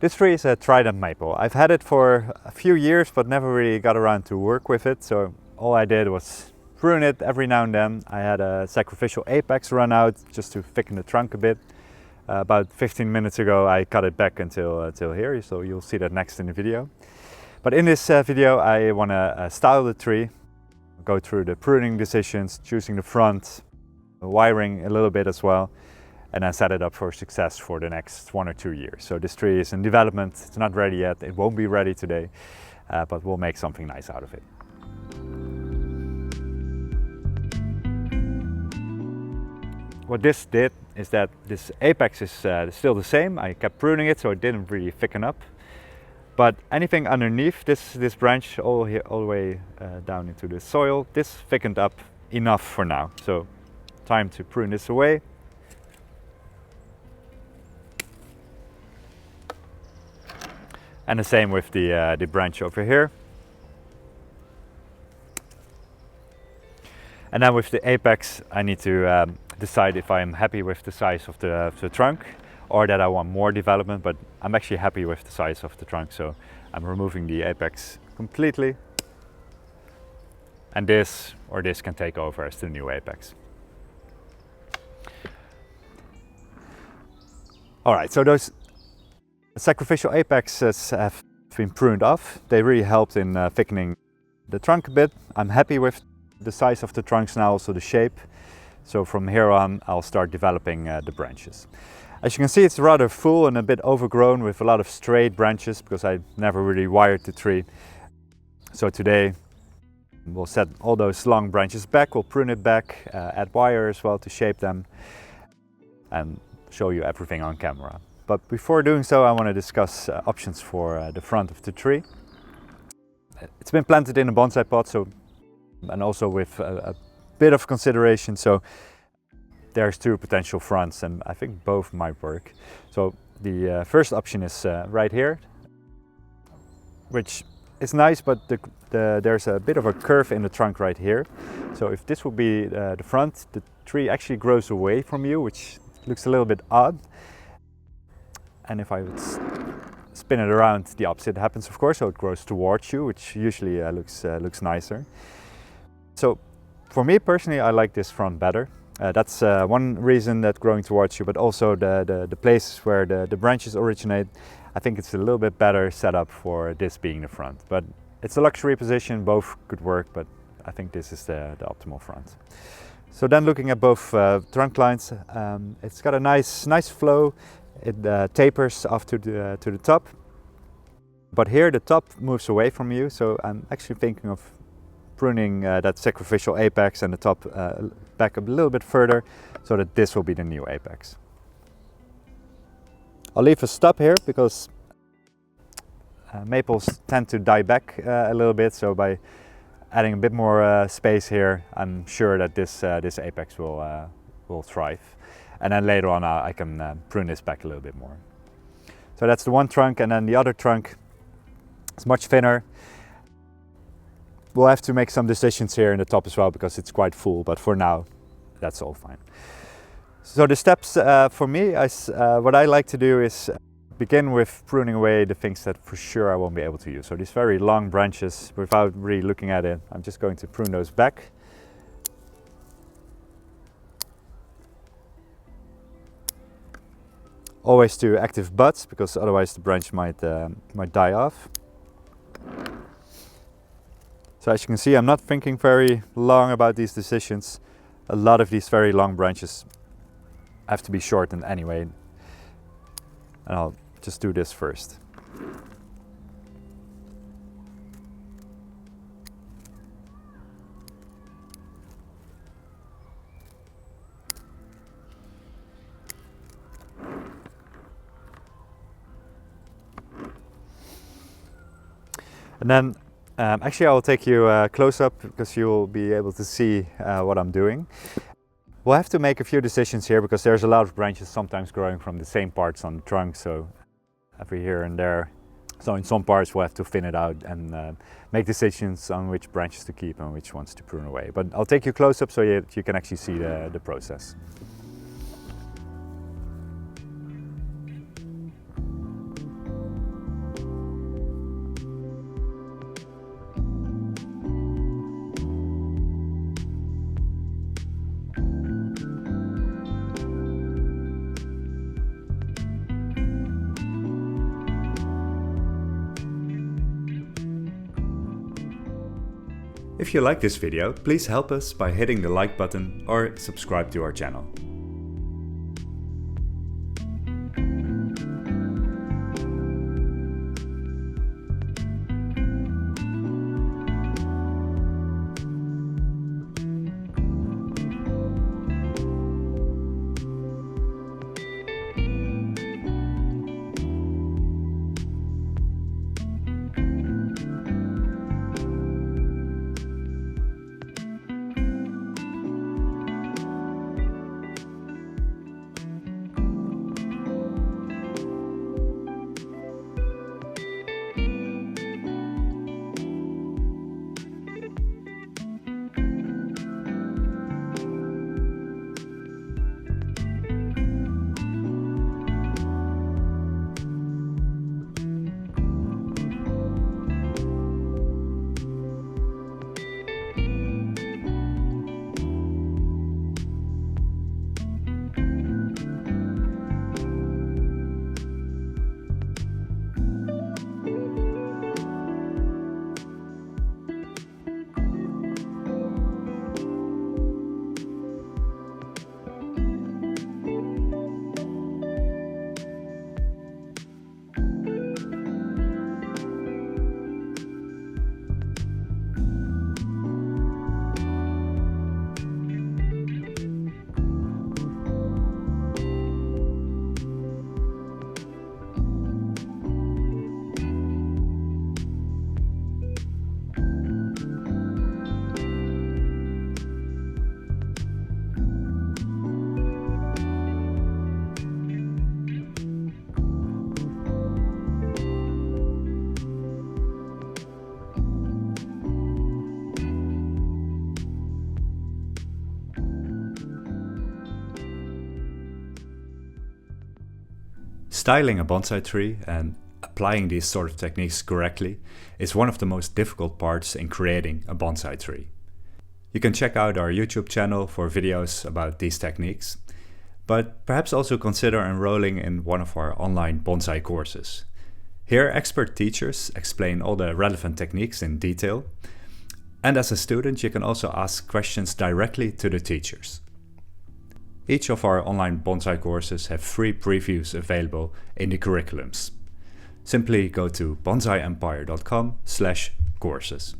This tree is a Trident maple. I've had it for a few years but never really got around to work with it, so all I did was prune it every now and then. I had a sacrificial apex run out just to thicken the trunk a bit. About 15 minutes ago I cut it back until here, so you'll see that next in the video. But in this video I want to style the tree, go through the pruning decisions, choosing the front, wiring a little bit as well, and then set it up for success for the next 1 or 2 years. So this tree is in development, it's not ready yet, it won't be ready today, but we'll make something nice out of it. What this did is that this apex is still the same. I kept pruning it so it didn't really thicken up. But anything underneath this branch, all the way down into the soil, this thickened up enough for now. So time to prune this away. And the same with the branch over here. And then with the apex, I need to decide if I'm happy with the size of the trunk or that I want more development, but I'm actually happy with the size of the trunk, so I'm removing the apex completely. And this or this can take over as the new apex. All right, so those sacrificial apexes have been pruned off. They really helped in thickening the trunk a bit. I'm happy with the size of the trunks now, also the shape. So from here on I'll start developing the branches. As you can see, it's rather full and a bit overgrown with a lot of straight branches because I never really wired the tree. So today we'll set all those long branches back, we'll prune it back, add wire as well to shape them and show you everything on camera. But before doing so, I want to discuss options for the front of the tree. It's been planted in a bonsai pot, so, and also with a bit of consideration, so there's 2 potential fronts and I think both might work. So the first option is right here, which is nice, but there's a bit of a curve in the trunk right here. So if this would be the front, the tree actually grows away from you, which looks a little bit odd. And if I would spin it around, the opposite happens, of course, so it grows towards you, which usually looks nicer. So for me personally, I like this front better. That's one reason, that growing towards you, but also the places where the branches originate. I think it's a little bit better set up for this being the front. But it's a luxury position, both could work, but I think this is the optimal front. So then looking at both trunk lines, it's got a nice flow. It tapers off to the top, but here the top moves away from you, so I'm actually thinking of pruning that sacrificial apex and the top back a little bit further so that this will be the new apex. I'll leave a stub here because maples tend to die back a little bit, so by adding a bit more space here, I'm sure that this apex will thrive. And then later on I can prune this back a little bit more. So that's the one trunk, and then the other trunk is much thinner. We'll have to make some decisions here in the top as well because it's quite full, but for now that's all fine. So the steps for me, what I like to do is begin with pruning away the things that for sure I won't be able to use. So these very long branches, without really looking at it, I'm just going to prune those back. Always to active buds, because otherwise the branch might die off. So as you can see, I'm not thinking very long about these decisions. A lot of these very long branches have to be shortened anyway. And I'll just do this first. And then actually I'll take you close up because you'll be able to see what I'm doing. We'll have to make a few decisions here because there's a lot of branches sometimes growing from the same parts on the trunk, so every here and there. So in some parts we'll have to thin it out and make decisions on which branches to keep and which ones to prune away. But I'll take you close up so you can actually see the process. If you like this video, please help us by hitting the like button or subscribe to our channel. Styling a bonsai tree and applying these sort of techniques correctly is one of the most difficult parts in creating a bonsai tree. You can check out our YouTube channel for videos about these techniques, but perhaps also consider enrolling in one of our online bonsai courses. Here, expert teachers explain all the relevant techniques in detail, and as a student you can also ask questions directly to the teachers. Each of our online bonsai courses have free previews available in the curriculums. Simply go to bonsaiempire.com/courses.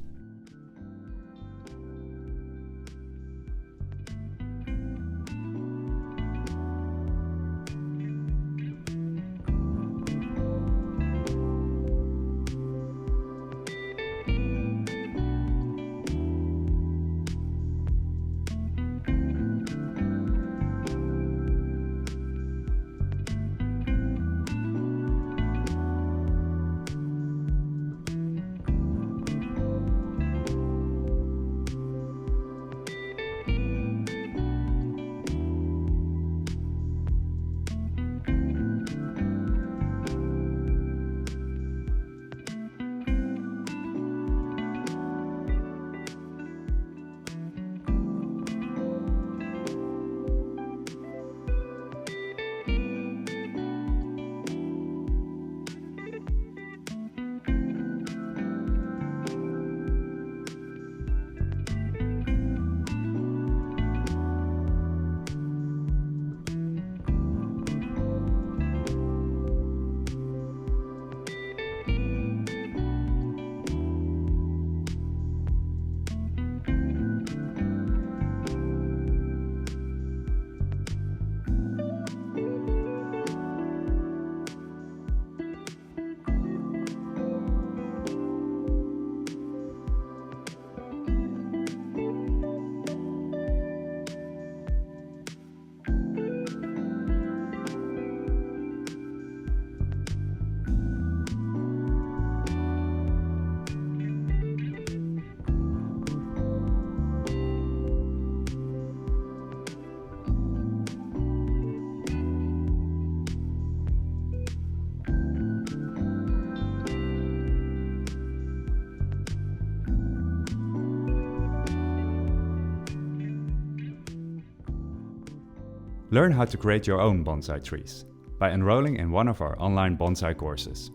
Learn how to create your own bonsai trees by enrolling in one of our online bonsai courses.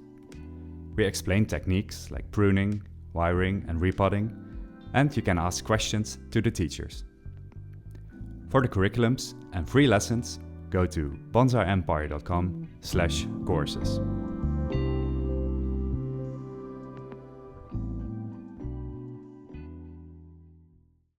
We explain techniques like pruning, wiring and repotting, and you can ask questions to the teachers. For the curriculums and free lessons, go to bonsaiempire.com/courses.